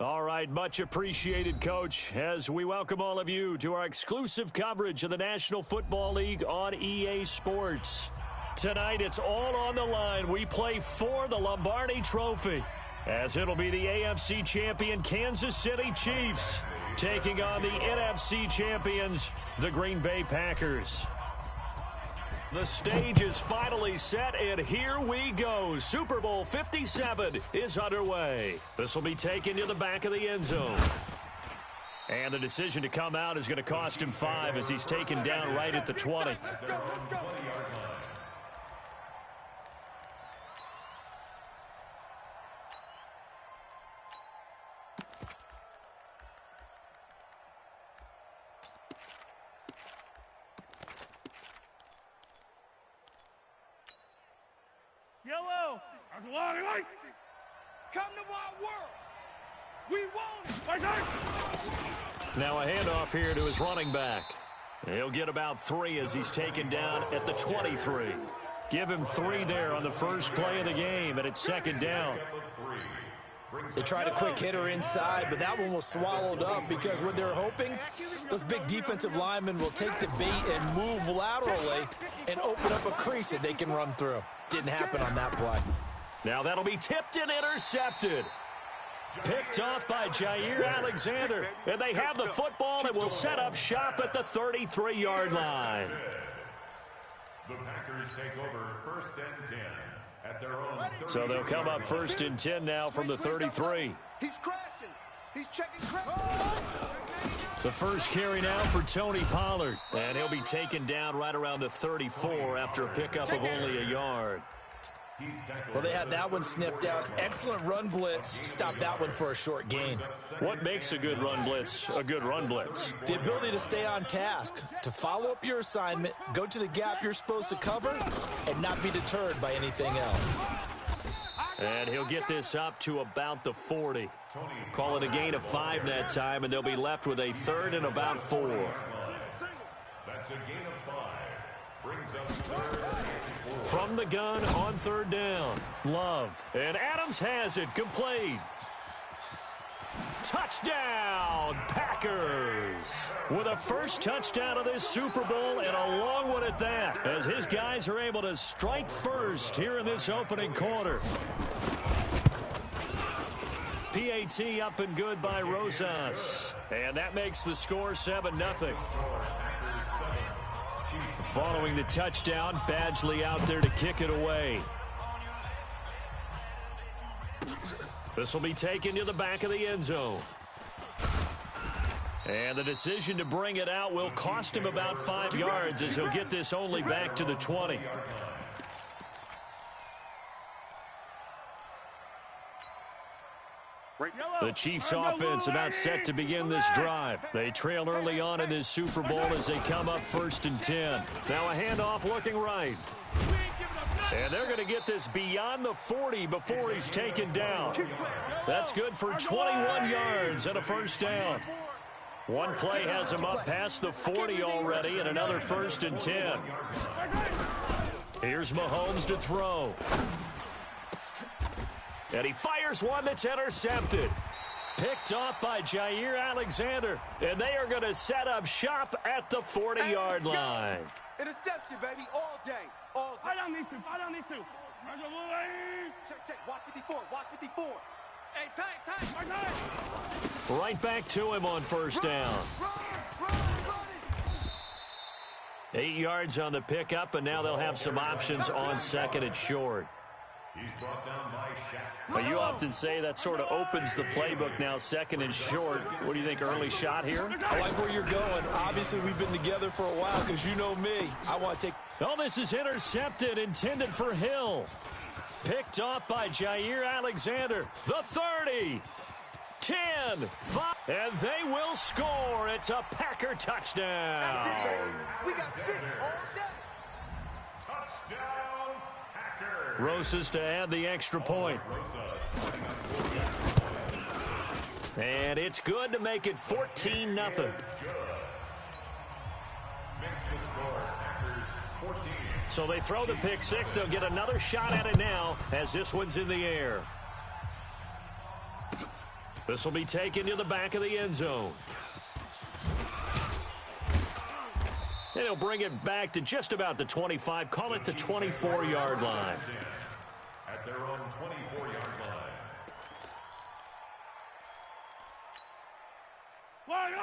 All right, much appreciated, Coach, as we welcome all of you to our exclusive coverage of the National Football League on EA Sports. Tonight, it's all on the line. We play for the Lombardi Trophy, as it'll be the AFC champion Kansas City Chiefs taking on the NFC champions, the Green Bay Packers. The stage is finally set, and here we go. Super Bowl 57 is underway. This will be taken to the back of the end zone. And the decision to come out is going to cost him 5 as he's taken down right at the 20. Yellow, that's a lot of light. Come to my world. We won't. Now a handoff here to his running back. He'll get about 3 as he's taken down at the 23. Give him 3 there on the first play of the game, and it's second down. They tried a quick hitter inside, but that one was swallowed up because what they're hoping, those big defensive linemen will take the bait and move laterally and open up a crease that they can run through. Didn't happen on that play. Now that'll be tipped and intercepted. Picked off by Jair Alexander. And they have the football and will set up shop at the 33-yard line. The Packers take over 1st and 10 at their own 30. So they'll come up 1st and 10 now from the 33. He's crashing. He's checking crash. The first carry now for Tony Pollard. And he'll be taken down right around the 34 after a pickup of only a yard. Well, they had that one sniffed out. Excellent run blitz. Stopped that one for a short gain. What makes a good run blitz a good run blitz? The ability to stay on task, to follow up your assignment, go to the gap you're supposed to cover, and not be deterred by anything else. And he'll get this up to about the 40. Call it a gain of 5 that time, and they'll be left with a 3rd and about 4. That's a gain of 5. Brings up 3rd and 4. From the gun on 3rd down. Love. And Adams has it complete. Touchdown, Packers. With a first touchdown of this Super Bowl and a long one at that, as his guys are able to strike first here in this opening quarter. PAT up and good by Rosas. And that makes the score 7-0. Following the touchdown, Badgley out there to kick it away. This will be taken to the back of the end zone. And the decision to bring it out will cost him about 5 yards as he'll get this only back to the 20. The Chiefs offense about set to begin this drive. They trail early on in this Super Bowl as they come up 1st and 10. Now a handoff looking right. And they're going to get this beyond the 40 before he's taken down. That's good for 21 yards and a first down. One play has him up past the 40 already and another 1st and 10. Here's Mahomes to throw. And he fires one that's intercepted. Picked off by Jair Alexander. And they are going to set up shop at the 40-yard line. Interception, baby, all day. All day. Fight on these two. Fight on these two. Check. Watch 54. Watch 54. Hey, tight. Right back to him on 1st down. Run. 8 yards on the pickup, and now they'll have some options on 2nd and short. He's brought down by Shaq. But you often say that sort of opens the playbook now, 2nd and short. What do you think, early shot here? I like where you're going. Obviously, we've been together for a while because you know me. I want to take... Oh, this is intercepted, intended for Hill. Picked off by Jair Alexander. The 30, 10, 5, and they will score. It's a Packer touchdown. That's it, baby. We got 6 all day. Touchdown, Packers. Rosas to add the extra point. And it's good to make it 14-0. Makes the score, Packers 14. So they throw the pick six. They'll get another shot at it now as this one's in the air. This will be taken to the back of the end zone. And he'll bring it back to just about the 25. Call it the 24-yard line. At their own 24-yard line.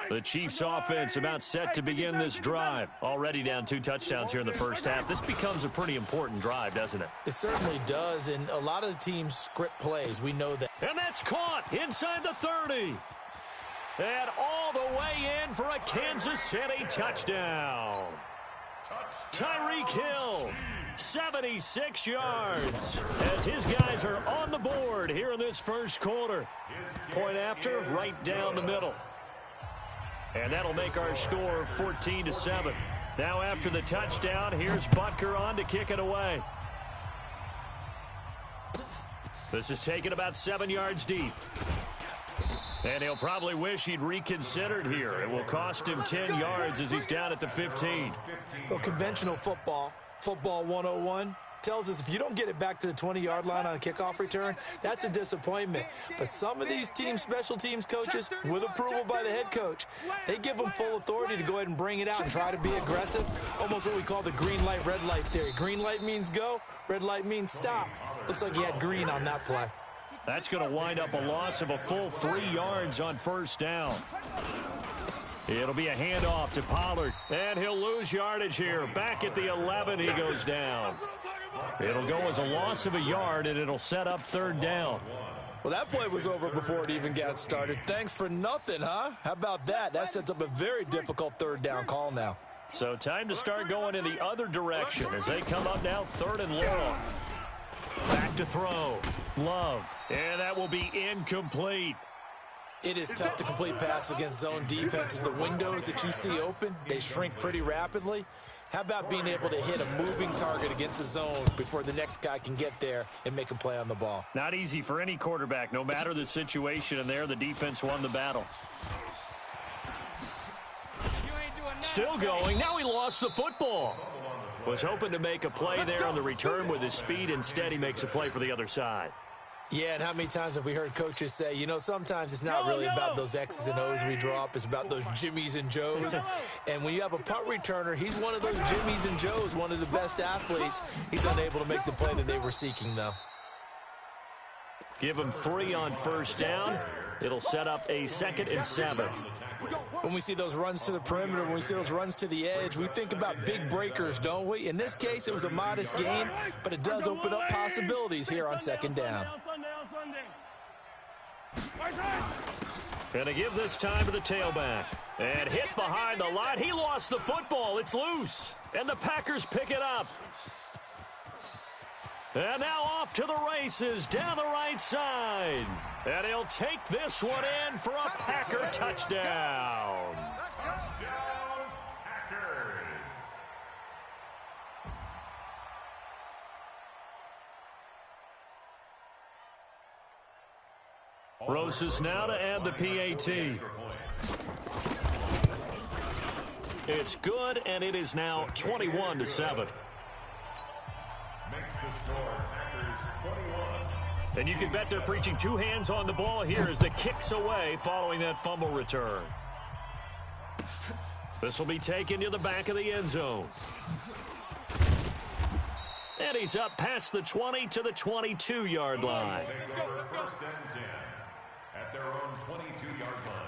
The Chiefs offense about set to begin this drive. Already down 2 touchdowns here in the first half. This becomes a pretty important drive, doesn't it? It certainly does, and a lot of the teams script plays. We know that. And that's caught inside the 30. And all the way in for a Kansas City touchdown. Tyreek Hill, 76 yards, as his guys are on the board here in this first quarter. Point after, right down the middle. And that'll make our score 14-7. Now after the touchdown, here's Butker on to kick it away. This is taken about 7 yards deep. And he'll probably wish he'd reconsidered here. It will cost him 10 yards as he's down at the 15. Well, conventional football 101, tells us if you don't get it back to the 20-yard line on a kickoff return, that's a disappointment. But some of these teams, special teams coaches, with approval by the head coach, they give them full authority to go ahead and bring it out and try to be aggressive. Almost what we call the green light, red light theory. Green light means go, red light means stop. Looks like he had green on that play. That's going to wind up a loss of a full 3 yards on first down. It'll be a handoff to Pollard, and he'll lose yardage here. Back at the 11, he goes down. It'll go as a loss of a yard, and it'll set up third down. Well, that play was over before it even got started. Thanks for nothing, huh? How about that? That sets up a very difficult third down call now. So time to start going in the other direction as they come up now third and long. Back to throw. Love. And that will be incomplete. It is tough to complete passes against zone defenses. The windows that you see open, they shrink pretty rapidly. How about being able to hit a moving target against a zone before the next guy can get there and make a play on the ball? Not easy for any quarterback, no matter the situation, and there the defense won the battle. Still going. Now he lost the football. Was hoping to make a play there on the return with his speed. Instead, he makes a play for the other side. Yeah, and how many times have we heard coaches say, you know, sometimes it's not really about those X's and O's we drop. It's about those Jimmies and Joes. And when you have a punt returner, he's one of those Jimmies and Joes, one of the best athletes. He's unable to make the play that they were seeking, though. Give him 3 on first down. It'll set up a 2nd and 7. When we see those runs to the perimeter, when we see those runs to the edge, we think about big breakers, don't we? In this case, it was a modest gain, but it does open up possibilities here on second down. Going to give this time to the tailback. And hit behind the line. He lost the football. It's loose. And the Packers pick it up. And now off to the races down the right side. And he'll take this one in for a Packer touchdown. Touchdown, Packers. Rosas now to add the PAT. It's good, and it is now 21-7. Makes the score Packers 21. And you can bet they're preaching 2 hands on the ball here as the kick's away following that fumble return. This will be taken to the back of the end zone. And he's up past the 20 to the 22-yard line. Take over 1st and 10 at their own 22-yard line.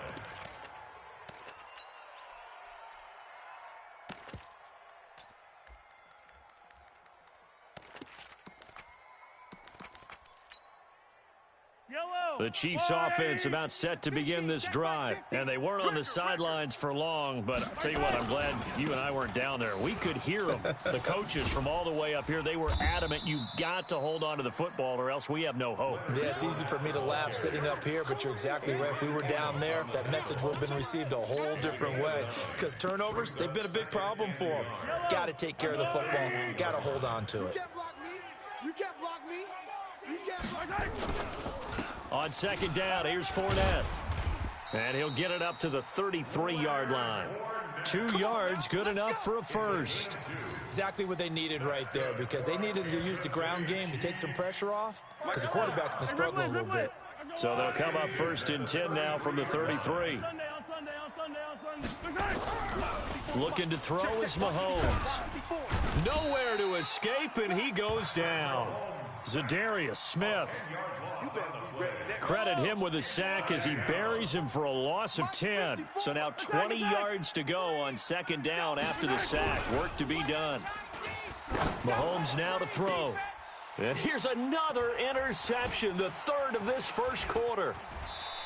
The Chiefs offense about set to begin this drive. And they weren't on the sidelines for long, but I'll tell you what, I'm glad you and I weren't down there. We could hear them. The coaches from all the way up here, they were adamant. You've got to hold on to the football or else we have no hope. Yeah, it's easy for me to laugh sitting up here, but you're exactly right. If we were down there, that message would have been received a whole different way. Because turnovers, they've been a big problem for them. Got to take care of the football. Got to hold on to it. You can't block me. You can't block me. You can't block me. On second down, here's Fournette. And he'll get it up to the 33-yard line. 2 yards, good enough for a first. Exactly what they needed right there, because they needed to use the ground game to take some pressure off, because the quarterback's been struggling a little bit. So they'll come up 1st and 10 now from the 33. Looking to throw is Mahomes. Nowhere to escape, and he goes down. Zadarius Smith. Credit him with a sack as he buries him for a loss of 10. So now 20 yards to go on 2nd down after the sack. Work to be done. Mahomes now to throw. And here's another interception, the 3rd of this 1st quarter.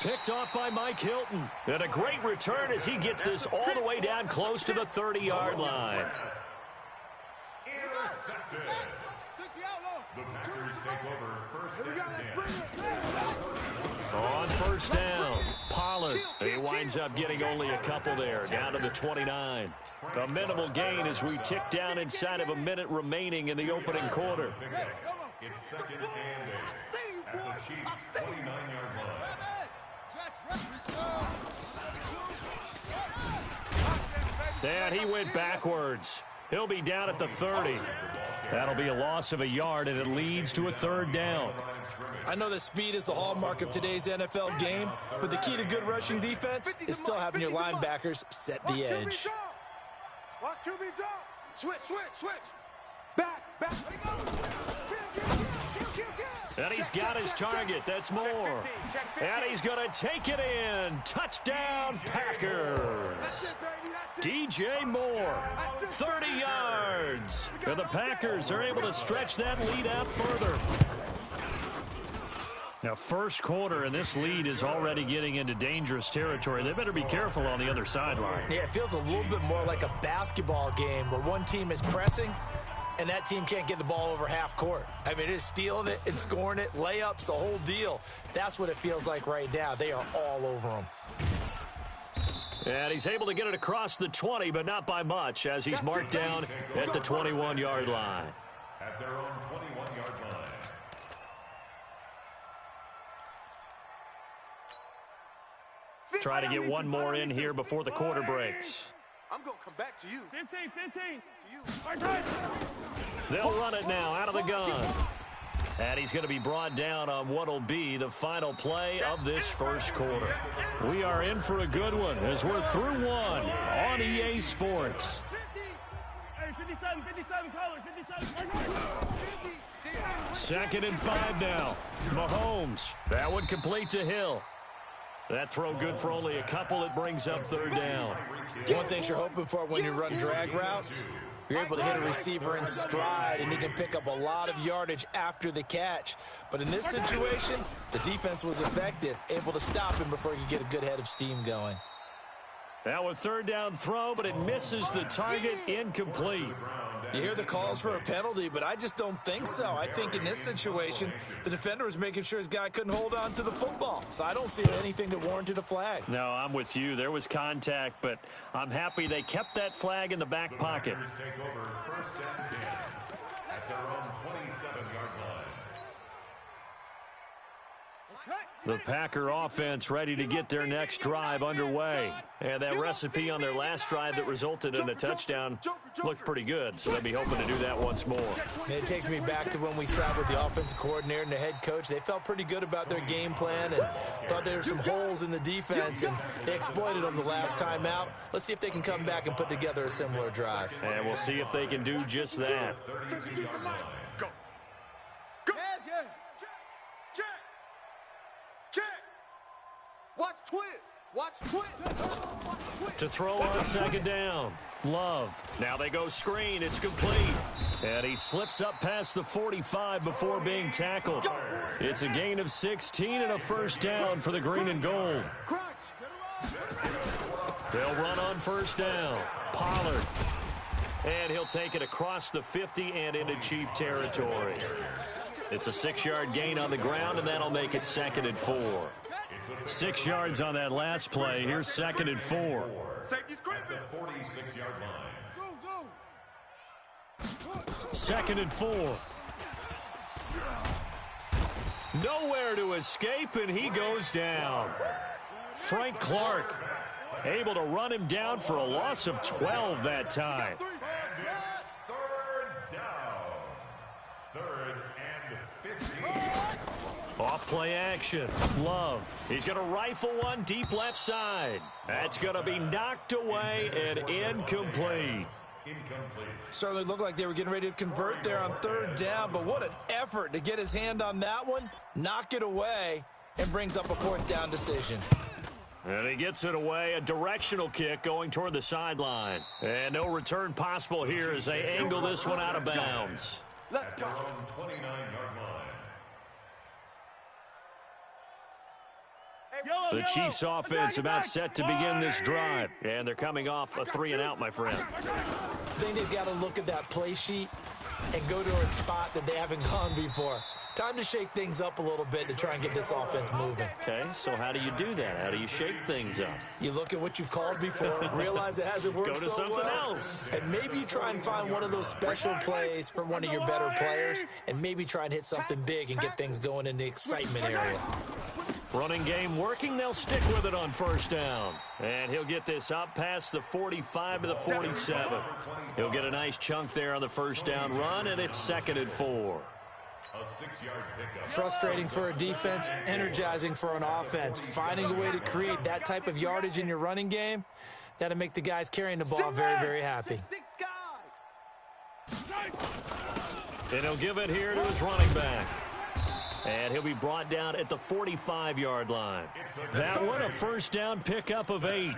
Picked off by Mike Hilton. And a great return as he gets this all the way down close to the 30-yard line. Intercepted. The Packers take over 1st and 10. On 1st down, Pollard. He winds up getting only a couple there, down to the 29. A minimal gain as we tick down inside of a minute remaining in the opening quarter. It's 2nd and 8 at the Chiefs' 29-yard line. And he went backwards. He'll be down at the 30. That'll be a loss of a yard, and it leads to a 3rd down. I know that speed is the hallmark of today's NFL game, but the key to good rushing defense is still having your linebackers set the edge. Watch QB drop. Switch. Back. And he's got his target. That's Moore. And he's going to take it in. Touchdown, Packers. DJ Moore, 30 yards. And the Packers are able to stretch that lead out further. Now, 1st quarter, and this lead is already getting into dangerous territory. They better be careful on the other sideline. Yeah, it feels a little bit more like a basketball game where one team is pressing and that team can't get the ball over half court. I mean, it is stealing it and scoring it, layups, the whole deal. That's what it feels like right now. They are all over them. And he's able to get it across the 20, but not by much, as he's marked down at the 21-yard line. At their own 21-yard line. Try to get one more in here before the quarter breaks. I'm going to come back to you. 15. They'll run it now out of the gun. And he's going to be brought down on what will be the final play of this 1st quarter. We are in for a good one as we're through one on EA Sports. 57, color, 57. 2nd and 5 now. Mahomes. That one complete to Hill. That throw good for only a couple. It brings up 3rd down. One thing you're hoping for when you run drag routes, you're able to hit a receiver in stride, and he can pick up a lot of yardage after the catch. But in this situation, the defense was effective, able to stop him before he could get a good head of steam going. Now a 3rd down throw, but it misses the target, incomplete. You hear the calls for a penalty, but I just don't think so. I think in this situation, the defender was making sure his guy couldn't hold on to the football. So I don't see anything that warranted a flag. No, I'm with you. There was contact, but I'm happy they kept that flag in the back pocket. Take over 1st and 10 at their own 27-yard line. The Packer offense ready to get their next drive underway. And that recipe on their last drive that resulted in a touchdown looked pretty good, so they'll be hoping to do that once more. And it takes me back to when we sat with the offensive coordinator and the head coach. They felt pretty good about their game plan and thought there were some holes in the defense, and they exploited them the last time out. Let's see if they can come back and put together a similar drive. And we'll see if they can do just that. Go. Check. Watch twist. To throw on 2nd down. Love. Now they go screen. It's complete. And he slips up past the 45 before being tackled. It's a gain of 16 and a 1st down for the green and gold. They'll run on 1st down. Pollard. And he'll take it across the 50 and into Chief territory. It's a 6-yard gain on the ground, and that'll make it 2nd and 4. 6 yards on that last play. Here's 2nd and 4. Safety's creeping. At the 46-yard line. 2nd and 4. Nowhere to escape, and he goes down. Frank Clark able to run him down for a loss of 12 that time. 3rd down. 3rd and 15. Off play action. Love. He's going to rifle one deep left side. That's going to be knocked away and incomplete. Certainly looked like they were getting ready to convert there on 3rd down, but what an effort to get his hand on that one, knock it away, and brings up a 4th down decision. And he gets it away, a directional kick going toward the sideline. And no return possible here as they angle this one out of bounds. Let's go. 29-yard line. The Chiefs offense about set to begin this drive. And they're coming off a 3-and-out, my friend. I think they've got to look at that play sheet and go to a spot that they haven't gone before. Time to shake things up a little bit to try and get this offense moving. Okay, so how do you do that? How do you shake things up? You look at what you've called before, realize it hasn't worked Go to so something well, else. and maybe you try and find one of those special plays from one of your better players, and maybe try and hit something big and get things going in the excitement area. Running game working. They'll stick with it on 1st down. And he'll get this up past the 45 to the 47. He'll get a nice chunk there on the 1st down run, and it's 2nd and 4. A 6-yard pickup. Frustrating for a defense, energizing for an offense. Finding a way to create that type of yardage in your running game, that'll make the guys carrying the ball very, very happy. And he'll give it here to his running back. And he'll be brought down at the 45-yard line. That one, a 1st down pickup of 8. I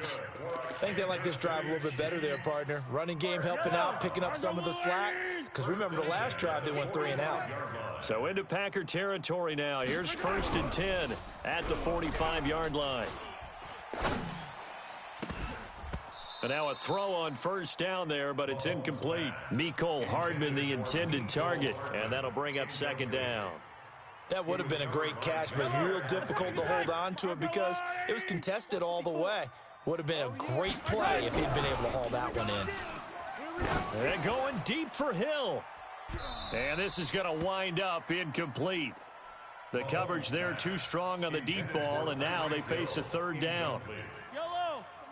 think they like this drive a little bit better there, partner. Running game helping out, picking up some of the slack. Because remember, the last drive, they went 3-and-out. So into Packer territory now. Here's 1st and 10 at the 45-yard line. And now a throw on 1st down there, but it's incomplete. Mecole Hardman, the intended target, and that'll bring up 2nd down. That would have been a great catch, but it's real difficult to hold on to it because it was contested all the way. Would have been a great play if he'd been able to haul that one in. And going deep for Hill. And this is going to wind up incomplete. The coverage there too strong on the deep ball, and now they face a 3rd down.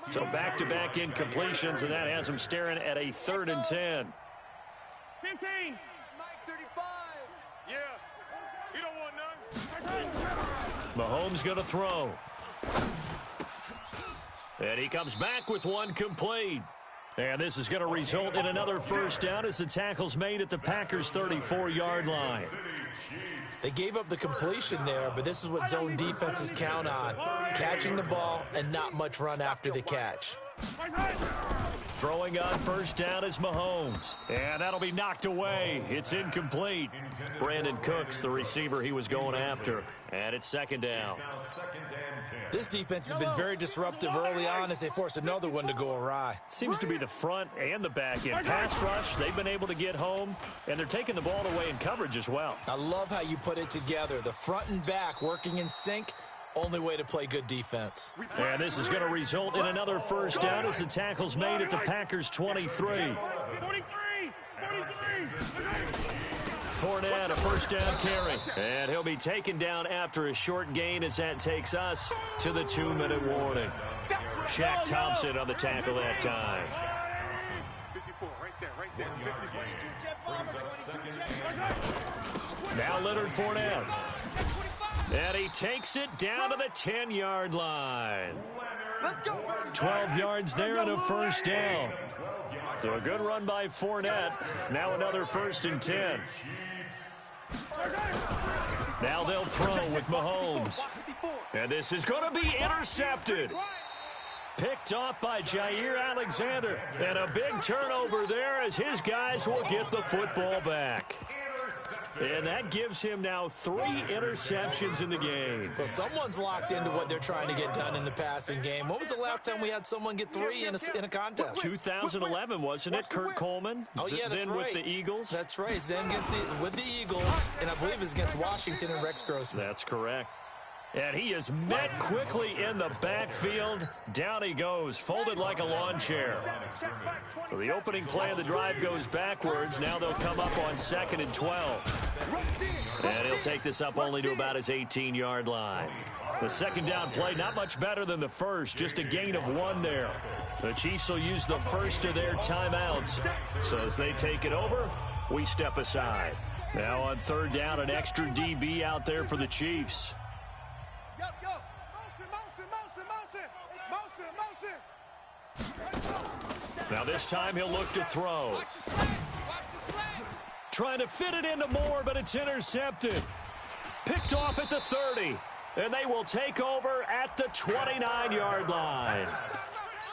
So back-to-back incompletions, and that has them staring at a 3rd and 10. 15. Yeah. You don't want none. Mahomes going to throw. And he comes back with one complete. And this is going to result in another 1st down as the tackle's made at the Packers' 34-yard line. They gave up the completion there, but this is what zone defenses count on. Catching the ball and not much run after the catch. Throwing on 1st down is Mahomes. And that'll be knocked away. It's incomplete. Brandon Cooks, the receiver he was going after. And it's 2nd down. This defense has been very disruptive early on as they force another one to go awry. Seems to be the front and the back end. Pass rush, they've been able to get home, and they're taking the ball away in coverage as well. I love how you put it together. The front and back working in sync. Only way to play good defense. And this is going to result in another 1st down as the tackle's made at the Packers' 23. 43. Fournette, a 1st down carry. And he'll be taken down after a short gain as that takes us to the 2-minute warning. Shaq Thompson on the tackle that time. 54, right there. 54. Now Leonard Fournette. And he takes it down to the 10-yard line. Let's go. 12 yards there and a 1st down. So a good run by Fournette. Now another 1st and 10. Now they'll throw with Mahomes. And this is going to be intercepted. Picked off by Jair Alexander. And a big turnover there as his guys will get the football back. And that gives him now 3 interceptions in the game. Well, someone's locked into what they're trying to get done in the passing game. When was the last time we had someone get 3 in a contest? 2011, wasn't it? Kurt Coleman? Oh, yeah, that's then right. with the Eagles? That's right. It's then with the Eagles, and I believe it's against Washington and Rex Grossman. That's correct. And he is met quickly in the backfield. Down he goes, folded like a lawn chair. So the opening play of the drive goes backwards. Now they'll come up on 2nd and 12. And he'll take this up only to about his 18-yard line. The 2nd down play, not much better than the first, just a gain of 1 there. The Chiefs will use the first of their timeouts. So as they take it over, we step aside. Now on third down, an extra DB out there for the Chiefs. Yo. Motion. Now this time he'll look to throw. Watch the slack. Trying to fit it into Moore, but it's intercepted. Picked off at the 30. And they will take over at the 29-yard line.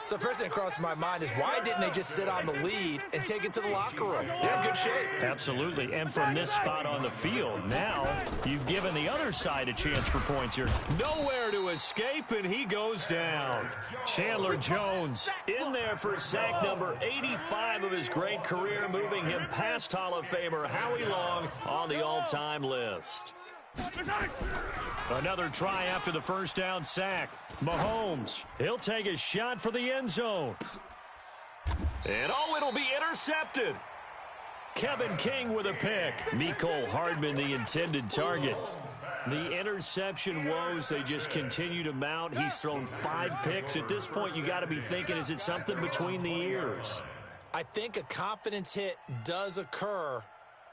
So first thing that crossed my mind is why didn't they just sit on the lead and take it to the locker room? They're in good shape. Absolutely. And from this spot on the field, now you've given the other side a chance for points here. Nowhere to escape, and he goes down. Chandler Jones in there for sack number 85 of his great career, moving him past Hall of Famer Howie Long on the all-time list. Another try after the first down sack. Mahomes, he'll take a shot for the end zone. And it'll be intercepted. Kevin King with a pick. Mecole Hardman, the intended target. The interception woes, they just continue to mount. He's thrown 5 picks. At this point, you got to be thinking, is it something between the ears? I think a confidence hit does occur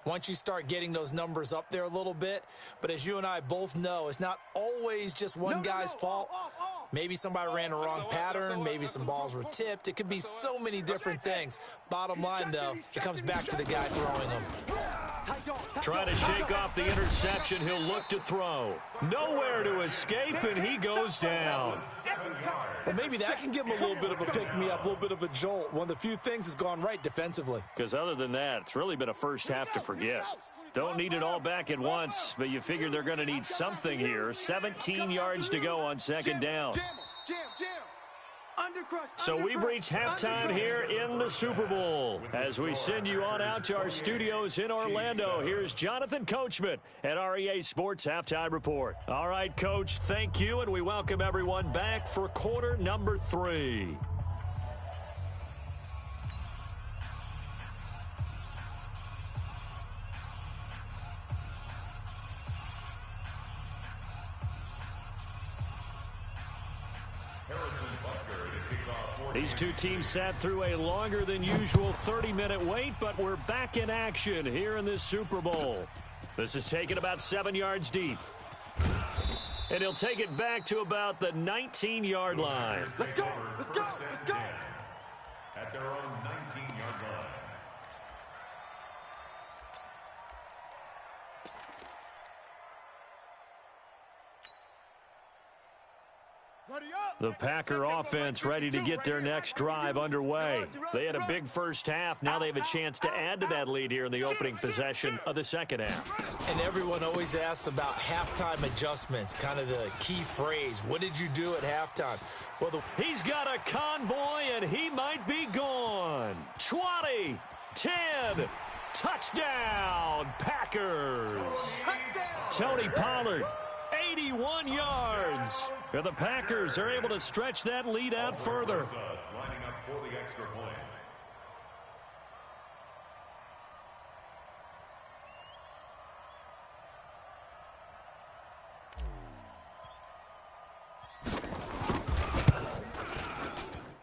once you start getting those numbers up there a little bit. But as you and I both know, it's not always just one guy's fault. Maybe somebody ran a wrong pattern. Maybe some balls were tipped. It could be so many different things. Bottom line, though, it comes back to the guy throwing them. Trying to shake off the interception. He'll look to throw. Nowhere to escape, and he goes down. Well, maybe that can give him a little bit of a pick-me-up, a little bit of a jolt. One of the few things has gone right defensively. Because other than that, it's really been a first half to forget. Don't need it all back at once, but you figure they're going to need something here. 17 yards to go on second down. So we've reached halftime here in the Super Bowl. As we send you on out to our studios in Orlando, here's Jonathan Coachman at REA Sports Halftime Report. All right, Coach, thank you, and we welcome everyone back for quarter number 3. These two teams sat through a longer than usual 30-minute wait, but we're back in action here in this Super Bowl. This is taken about 7 yards deep. And he'll take it back to about the 19-yard line. Let's go. At their own 19-yard line. The Packer offense ready to get their next drive underway. They had a big first half. Now they have a chance to add to that lead here in the opening possession of the second half. And everyone always asks about halftime adjustments, kind of the key phrase. What did you do at halftime? Well, he's got a convoy, and he might be gone. 20, 10, touchdown, Packers. Tony Pollard, 81 yards. And the Packers are able to stretch that lead out further. Lining up for the extra point.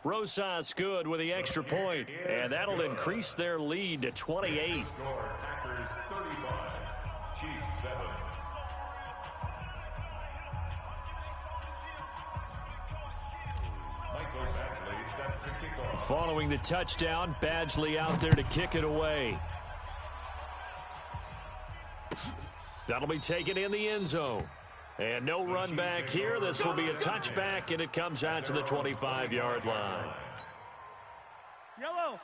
Rosas good with the extra point, and that'll increase their lead to 28. Score, Packers 35, Chiefs 7. Following the touchdown, Badgley out there to kick it away. That'll be taken in the end zone. And no run back here. This will be a touchback, and it comes out to the 25-yard line.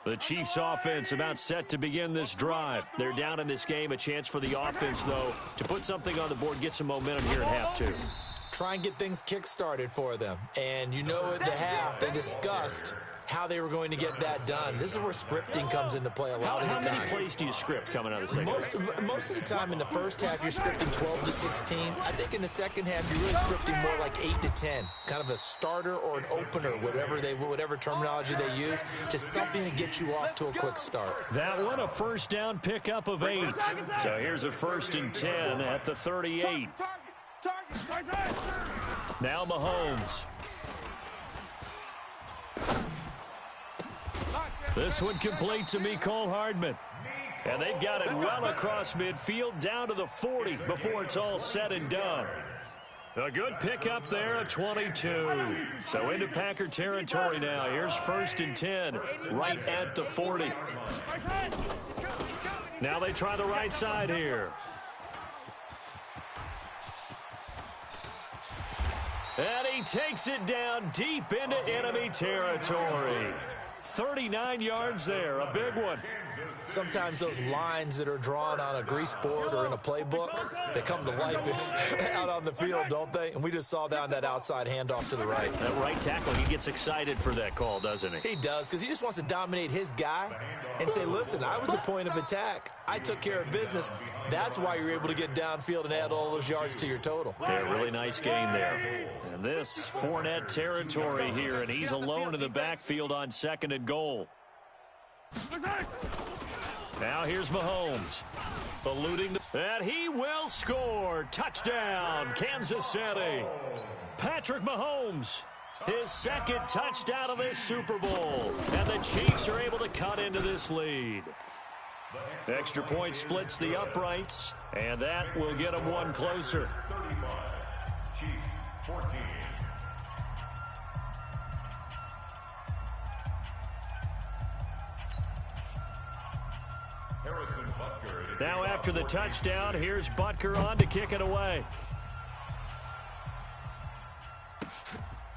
The Chiefs offense about set to begin this drive. They're down in this game. A chance for the offense, though, to put something on the board, get some momentum here at half 2. Try and get things kick-started for them. And you know at the half, they discussed how they were going to get that done. This is where scripting comes into play a lot of the time. How many plays do you script coming out of the second half? Most of the time in the first half, you're scripting 12 to 16. I think in the second half, you're really scripting more like 8 to 10. Kind of a starter or an opener, whatever terminology they use. Just something to get you off to a quick start. That one, a first down pickup of 8. So here's a 1st and 10 at the 38. Now Mahomes. This one complete to Mecole Hardman. And they've got it well across midfield down to the 40 before it's all said and done. A good pickup there at 22. So into Packer territory now. Here's 1st and 10 right at the 40. Now they try the right side here. And he takes it down deep into enemy territory. 39 yards there, a big one. Sometimes those lines that are drawn on a grease board or in a playbook, they come to life out on the field, don't they? And we just saw down that outside handoff to the right. That right tackle, he gets excited for that call, doesn't he? He does, because he just wants to dominate his guy and say, listen, I was the point of attack. I took care of business. That's why you're able to get downfield and add all those yards to your total. Yeah, really nice gain there. And this Fournette territory here, and he's alone in the backfield on 2nd and goal. Now here's Mahomes. Eluding and he will score. Touchdown, Kansas City. Patrick Mahomes, his 2nd touchdown of this Super Bowl. And the Chiefs are able to cut into this lead. Extra point splits the uprights, and that will get them one closer. 35. Chiefs 14. Now after the touchdown, here's Butker on to kick it away.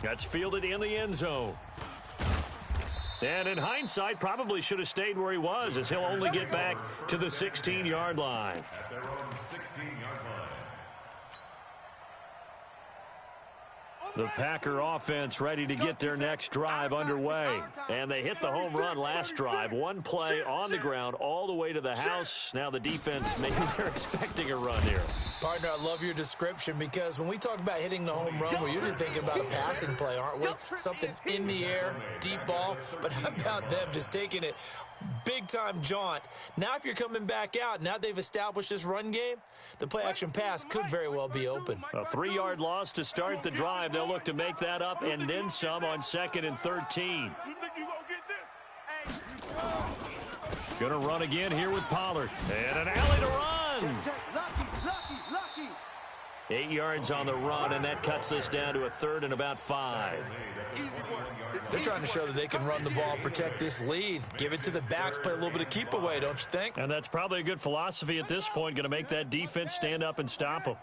That's fielded in the end zone. And in hindsight, probably should have stayed where he was, as he'll only get back to the 16-yard line. At their own 16-yard line. The Packer offense ready to get their next drive underway. And they hit the home run last drive. One play on the ground all the way to the house. Now the defense, maybe they're expecting a run here. Partner, I love your description, because when we talk about hitting the home run, we're usually thinking about a passing play, aren't we? Something in the air, deep ball. But how about them just taking it big-time jaunt? Now if you're coming back out, now they've established this run game, the play-action pass could very well be open. A 3-yard loss to start the drive. They'll look to make that up and then some on 2nd and 13. Gonna run again here with Pollard. And an alley to run. 8 yards on the run, and that cuts this down to a 3rd and about 5. They're trying to show that they can run the ball, protect this lead, give it to the backs, play a little bit of keep away, don't you think? And that's probably a good philosophy at this point, going to make that defense stand up and stop them.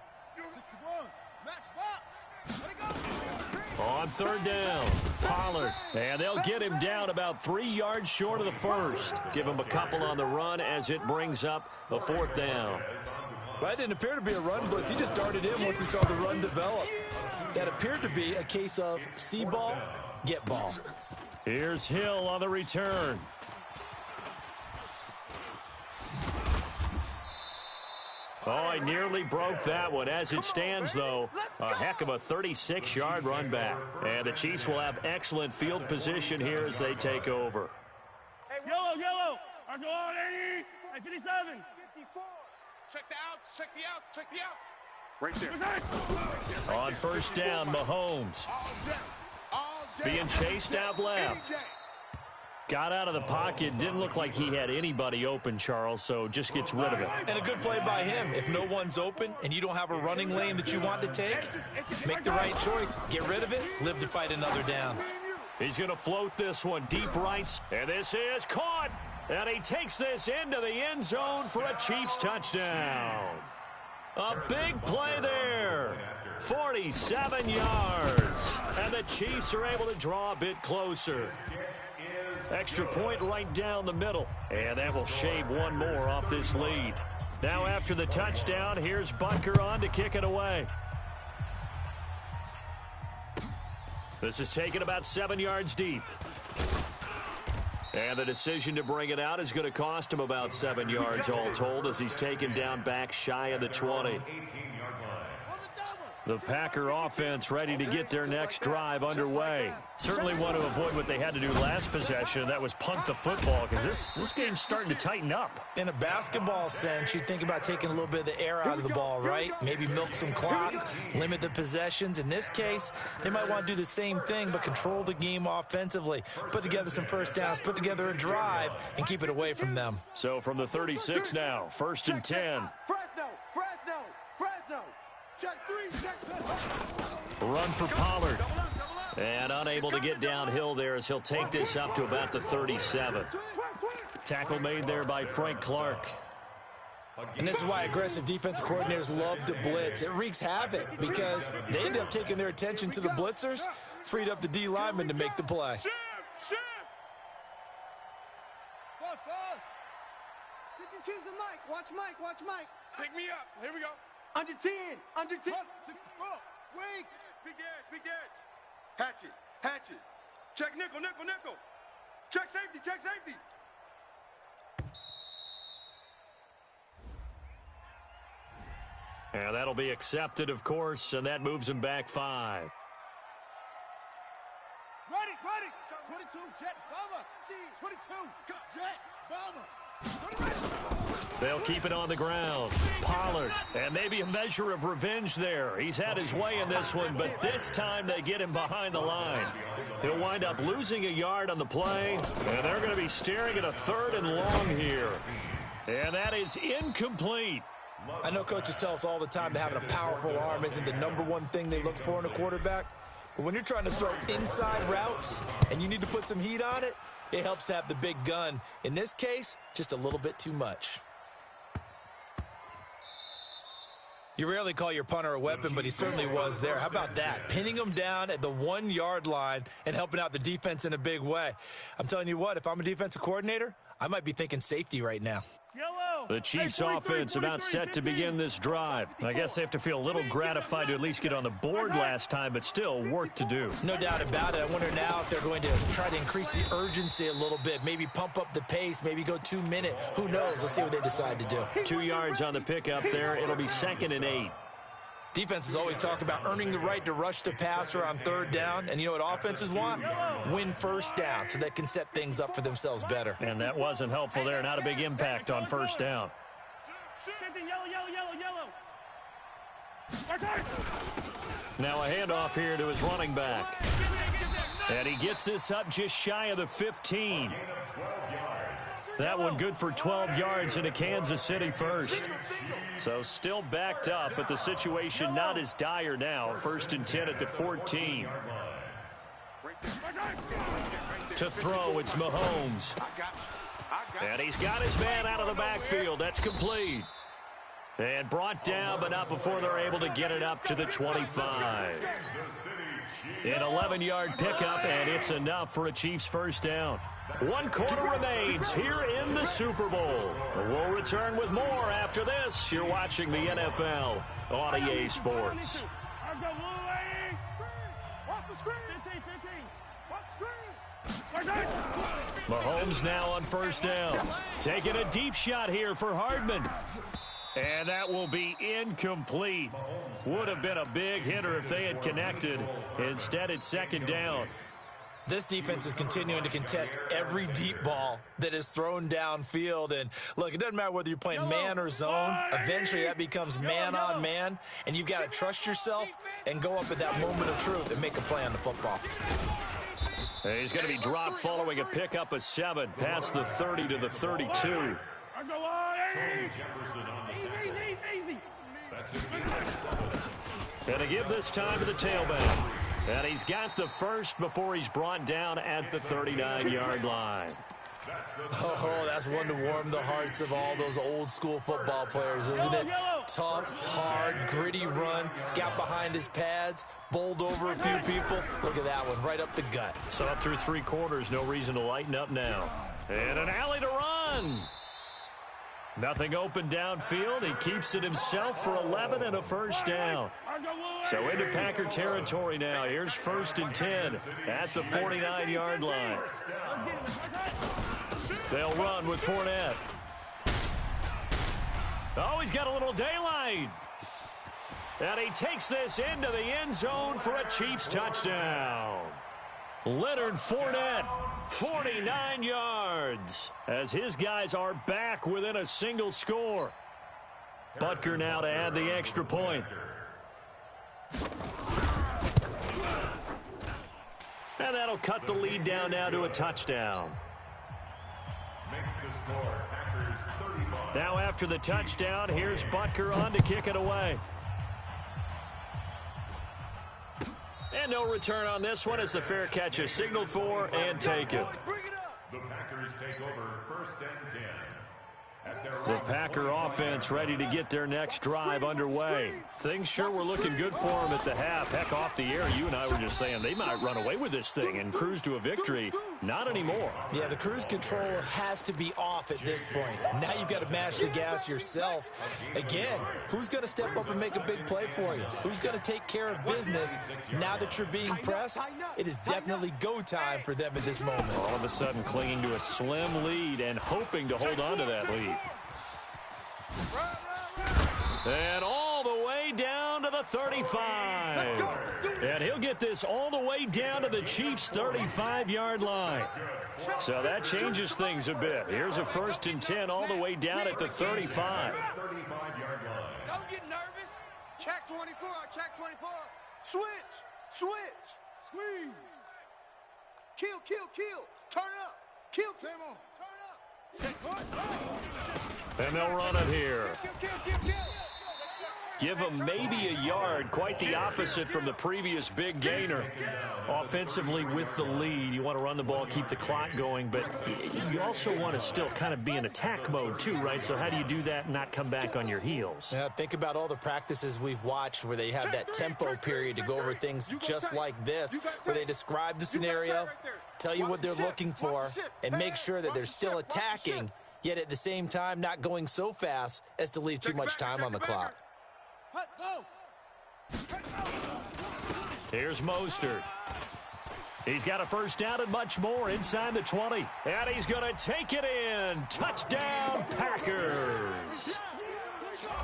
On 3rd down, Pollard, and they'll get him down about 3 yards short of the first. Give him a couple on the run as it brings up a 4th down. Well, that didn't appear to be a run blitz. He just started in once he saw the run develop. That appeared to be a case of see ball, get ball. Here's Hill on the return. Oh, he nearly broke that one. As it stands, though, a heck of a 36-yard run back. And the Chiefs will have excellent field position here as they take over. Yellow, yellow. Arsenal, 80. 57. 54. Check the outs, check the outs, check the outs. Right there. On 1st down, Mahomes. All day. Being chased out left. Got out of the pocket. Didn't look like he had anybody open, Charles, so just gets rid of it. And a good play by him. If no one's open and you don't have a running lane that you want to take, make the right choice. Get rid of it. Live to fight another down. He's going to float this one deep right. And this is caught. And he takes this into the end zone for a Chiefs touchdown. A big play there. 47 yards. And the Chiefs are able to draw a bit closer. Extra point right down the middle. And that will shave one more off this lead. Now after the touchdown, here's Butker on to kick it away. This is taken about 7 yards deep. And the decision to bring it out is going to cost him about 7 yards all told, as he's taken down back shy of the 20. The Packer offense ready to get their next drive underway. Certainly want to avoid what they had to do last possession. That was punt the football, because this game's starting to tighten up. In a basketball sense, you think about taking a little bit of the air out of the ball, right? Maybe milk some clock, limit the possessions. In this case, they might want to do the same thing, but control the game offensively. Put together some first downs, put together a drive, and keep it away from them. So from the 36 now, 1st and 10. Fresno. Check 3, check 7. Run for Pollard. And unable to get downhill there as he'll take this up to about the 37. Tackle made there by Frank Clark. And this is why aggressive defensive coordinators love to blitz. It wreaks havoc because they end up taking their attention to the blitzers, freed up the D lineman to make the play. Shift. Fast. You can choose the mic. Watch Mike. Pick me up. Here we go. Under 10. 64. Wait. Big edge. Hatchet. Check nickel. Check safety. And that'll be accepted, of course, and that moves him back 5. Ready. 22, jet, bomber. 22, jet, bomber. They'll keep it on the ground. Pollard, and maybe a measure of revenge there. He's had his way in this one, but this time they get him behind the line. He'll wind up losing a yard on the play, and they're going to be staring at a 3rd and long here. And that is incomplete. I know coaches tell us all the time that having a powerful arm isn't the #1 thing they look for in a quarterback. But when you're trying to throw inside routes and you need to put some heat on it, it helps to have the big gun. In this case, just a little bit too much. You rarely call your punter a weapon, but he certainly was there. How about that? Pinning him down at the 1-yard line and helping out the defense in a big way. I'm telling you what, if I'm a defensive coordinator, I might be thinking safety right now. The Chiefs offense about set to begin this drive. I guess they have to feel a little gratified to at least get on the board last time, but still work to do. No doubt about it. I wonder now if they're going to try to increase the urgency a little bit, maybe pump up the pace, maybe go 2-minute. Who knows? Let's see what they decide to do. 2 yards on the pickup there. It'll be 2nd and 8. Defenses always talk about earning the right to rush the passer on 3rd down. And you know what offenses want? Win first down so they can set things up for themselves better. And that wasn't helpful there. Not a big impact on 1st down. Yellow. Now a handoff here to his running back. And he gets this up just shy of the 15. That one good for 12 yards into Kansas City 1st. So still backed up, but the situation not as dire now. 1st and 10 at the 14. To throw, it's Mahomes. And he's got his man out of the backfield. That's complete. And brought down, but not before they're able to get it up to the 25. An 11-yard pickup, and it's enough for a Chiefs 1st down. 1 quarter remains here in the Super Bowl. We'll return with more after this. You're watching the NFL on EA Sports. Mahomes now on 1st down. Taking a deep shot here for Hardman. And that will be incomplete. Would have been a big hitter if they had connected. Instead, it's 2nd down. This defense is continuing to contest every deep ball that is thrown downfield. And, look, it doesn't matter whether you're playing man or zone. Eventually, that becomes man on man. And you've got to trust yourself and go up at that moment of truth and make a play on the football. He's going to be dropped following a pickup of 7 past the 30 to the 32. And to give this time to the tailback. And he's got the 1st before he's brought down at the 39-yard line. Oh, that's one to warm the hearts of all those old school football players, isn't it? Tough, hard, gritty run, got behind his pads, bowled over a few people. Look at that one, right up the gut. So up through 3 quarters, no reason to lighten up now. And an alley to run. Nothing open downfield. He keeps it himself for 11 and a 1st down. So into Packer territory now. Here's 1st and 10 at the 49-yard line. They'll run with Fournette. Oh, he's got a little daylight. And he takes this into the end zone for a Chiefs touchdown. Leonard Fournette, 49 yards, as his guys are back within a single score. Butker now to add the extra point. And that'll cut the lead down now to a touchdown. Makes the score Packers 35. Now after the touchdown, here's Butker on to kick it away. And no return on this one as the fair catch is signaled for and taken. The Packers take over 1st and 10. The Packer offense ready to get their next drive underway. Things sure were looking good for them at the half. Heck, off the air, you and I were just saying they might run away with this thing and cruise to a victory. Not anymore. Yeah, the cruise control has to be off at this point. Now you've got to match the gas yourself. Again, who's going to step up and make a big play for you? Who's going to take care of business now that you're being pressed? It is definitely go time for them at this moment. All of a sudden clinging to a slim lead and hoping to hold on to that lead. And all the way down to the 35. And he'll get this all the way down to the Chiefs' 35-yard line. So that changes things a bit. Here's a 1st and 10 all the way down at the 35. 35-yard line. Don't get nervous. Check 24, check 24. Switch, squeeze. Kill. Turn up. Kill. Turn up. And they'll run it here. Give them maybe a yard, quite the opposite from the previous big gainer. Offensively with the lead, you want to run the ball, keep the clock going, but you also want to still kind of be in attack mode too, right? So how do you do that and not come back on your heels? Yeah, think about all the practices we've watched where they have that tempo period to go over things just like this, where they describe the scenario, tell you what they're looking for, and make sure that they're still attacking, yet at the same time not going so fast as to leave too much time on the clock. Here's Mostert. He's got a 1st down and much more inside the 20. And he's going to take it in. Touchdown, Packers.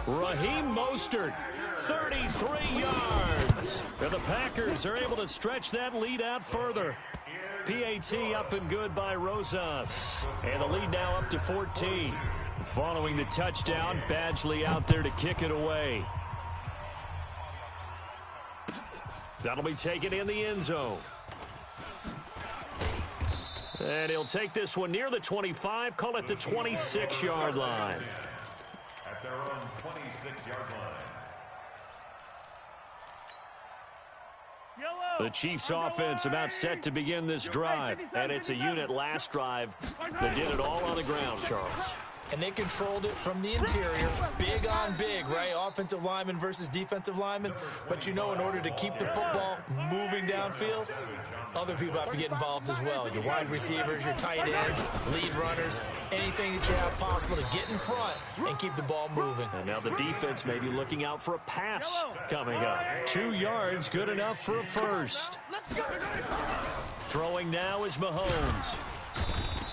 Raheem Mostert, 33 yards. And the Packers are able to stretch that lead out further. PAT up and good by Rosas. And the lead now up to 14. Following the touchdown, Badgley out there to kick it away. That'll be taken in the end zone. And he'll take this one near the 25, call it the 26-yard line. At their own 26-yard line. The Chiefs offense about set to begin this drive. And it's a unit last drive that did it all on the ground, Charles. And they controlled it from the interior, big on big, right? Offensive lineman versus defensive lineman. But you know, in order to keep the football moving downfield, other people have to get involved as well. Your wide receivers, your tight ends, lead runners, anything that you have possible to get in front and keep the ball moving. And now the defense may be looking out for a pass coming up. 2 yards, good enough for a 1st. Throwing now is Mahomes.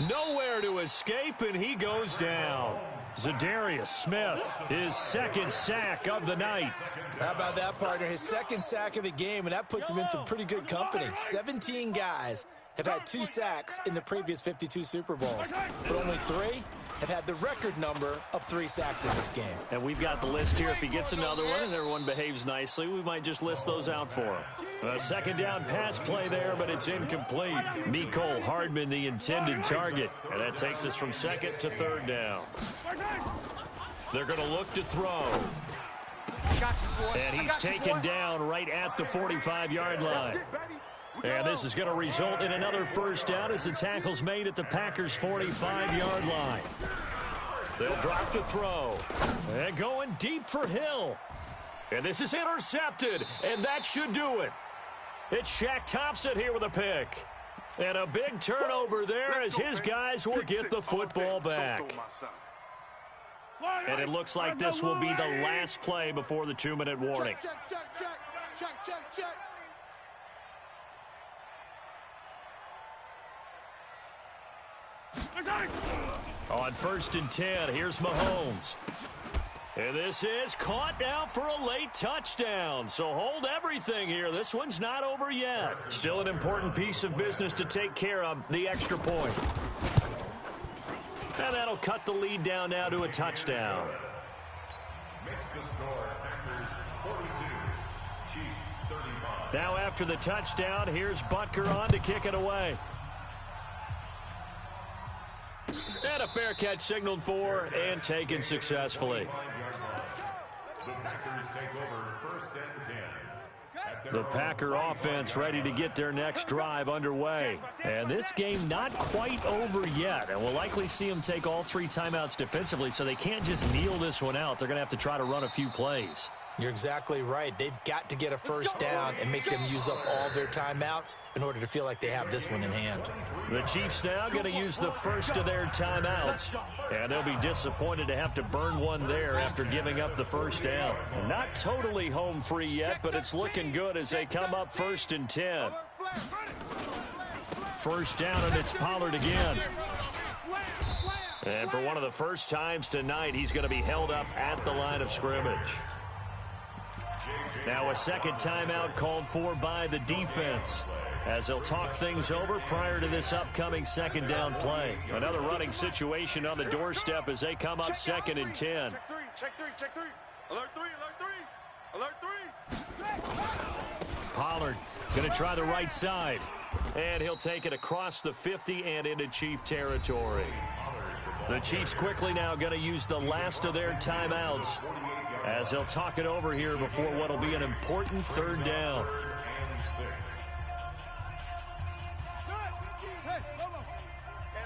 Nowhere to escape, and he goes down. Zadarius Smith, his 2nd sack of the night. How about that, partner? His 2nd sack of the game, and that puts him in some pretty good company. 17 guys have had 2 sacks in the previous 52 Super Bowls, but only 3 have had the record number of 3 sacks in this game. And we've got the list here. If he gets another one and everyone behaves nicely, we might just list those out for him. A 2nd down pass play there, but it's incomplete. Mecole Hardman, the intended target. And that takes us from 2nd to 3rd down. They're going to look to throw. And he's taken down right at the 45-yard line. And this is going to result in another 1st down as the tackle's made at the Packers' 45-yard line. They'll drop to throw. And going deep for Hill. And this is intercepted, and that should do it. It's Shaq Thompson here with a pick. And a big turnover there as his guys will get the football back. And it looks like this will be the last play before the 2-minute warning. Check. On 1st and 10, here's Mahomes. And this is caught now for a late touchdown. So hold everything here. This one's not over yet. Still an important piece of business to take care of, the extra point. And that'll cut the lead down now to a touchdown. Makes the score Packers 42, Chiefs 35. Now after the touchdown, here's Butker on to kick it away. And a fair catch signaled for and taken successfully. The Packers take over 1st and 10. The Packer offense ready to get their next drive underway. And this game not quite over yet. And we'll likely see them take all 3 timeouts defensively, so they can't just kneel this one out. They're going to have to try to run a few plays. You're exactly right. They've got to get a first down and make them use up all their timeouts in order to feel like they have this one in hand. The Chiefs now going to use the first of their timeouts. And they'll be disappointed to have to burn one there after giving up the first down. Not totally home free yet, but it's looking good as they come up 1st and 10. First down, and it's Pollard again. And for one of the first times tonight, he's going to be held up at the line of scrimmage. Now a second timeout called for by the defense as they'll talk things over prior to this upcoming second down play. Another running situation on the doorstep as they come up 2nd and 10. Check 3. Alert 3. Alert 3. Pollard going to try the right side. And he'll take it across the 50 and into Chief territory. The Chiefs quickly now going to use the last of their timeouts as they'll talk it over here before what will be an important 3rd down.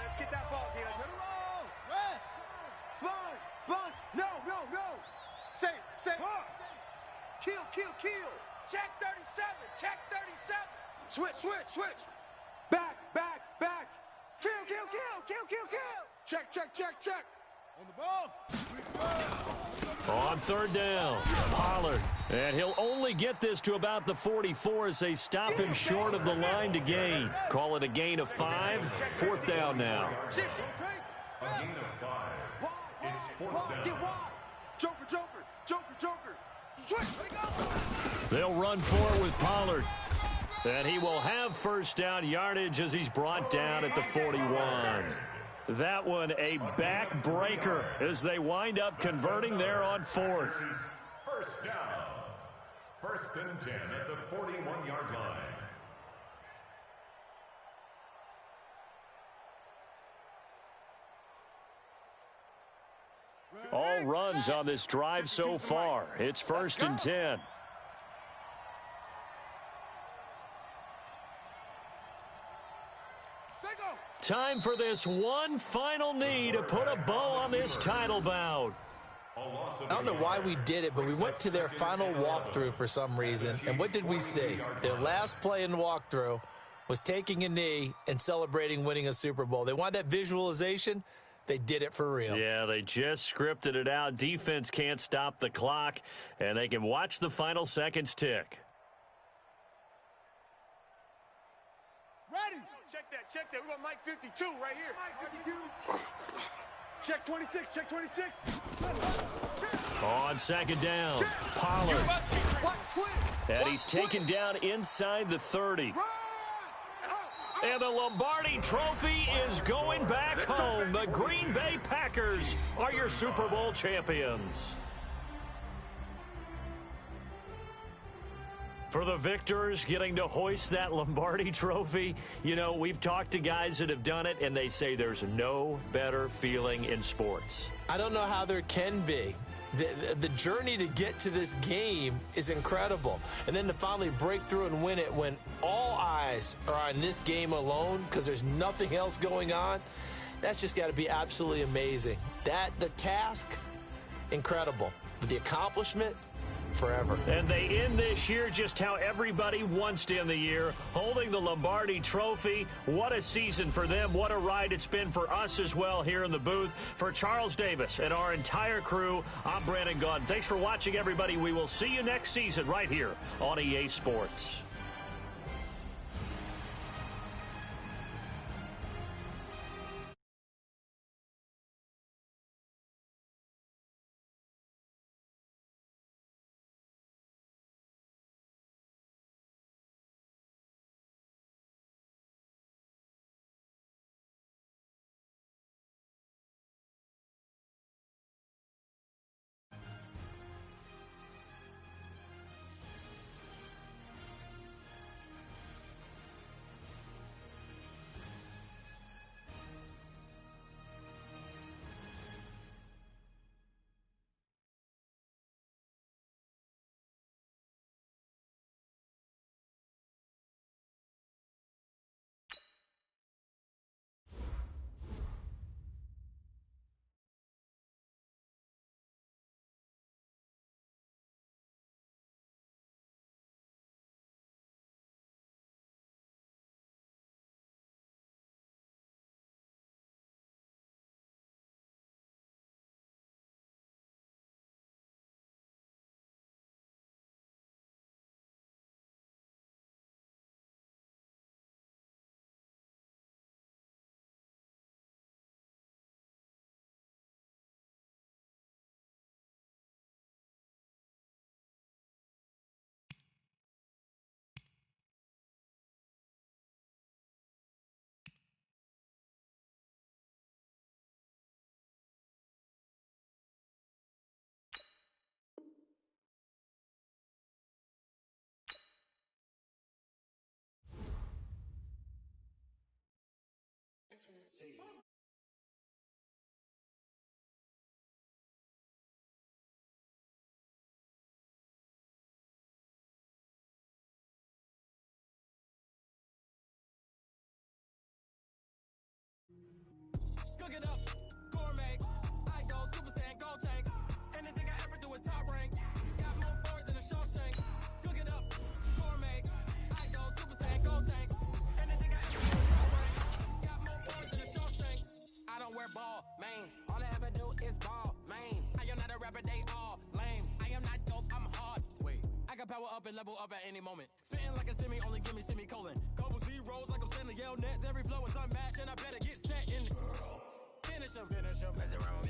Let's get that ball, Sponge. No. Say. Kill. Check 37. Switch. Back. Kill. Check. On the ball. On 3rd down, Pollard. And he'll only get this to about the 44 as they stop him short of the line to gain. Call it a gain of 5. 4th down now. A gain of 5. It's 4th down. Get wide. Joker. Switch. They'll run forward with Pollard. And he will have first down yardage as he's brought down at the 41. That one a backbreaker as they wind up converting there on 4th. First down. 1st and 10 at the 41-yard line. All runs on this drive so far. It's 1st and 10. Time for this one final knee to put a bow on this title bout. I don't know why we did it, but we went to their final walkthrough for some reason. And what did we see? Their last play in walkthrough was taking a knee and celebrating winning a Super Bowl. They wanted that visualization. They did it for real. Yeah, they just scripted it out. Defense can't stop the clock, and they can watch the final seconds tick. Ready. Check that. We got Mike 52 right here. Mike 52. Check 26. On 2nd down, Pollard. And he's taken down inside the 30. And the Lombardi Trophy is going back home. The Green Bay Packers are your Super Bowl champions. For the victors getting to hoist that Lombardi Trophy, you know, we've talked to guys that have done it, and they say there's no better feeling in sports. I don't know how there can be. The journey to get to this game is incredible. And then to finally break through and win it when all eyes are on this game alone because there's nothing else going on, that's just got to be absolutely amazing. The task, incredible. But the accomplishment, forever. And they end this year just how everybody wants to end the year, holding the Lombardi Trophy. What a season for them. What a ride it's been for us as well here in the booth. For Charles Davis and our entire crew, I'm Brandon Gaudin. Thanks for watching, everybody. We will see you next season right here on EA Sports. ball, mains. All I ever do is ball, main. I am not a rapper, they all lame. I am not dope, I'm hard. Wait, I can power up and level up at any moment. Spitting like a semi, only give me semicolon. Couple zeros like I'm sending yell nets. Every flow is unmatched, and I better get set in. Finish him. Mess around with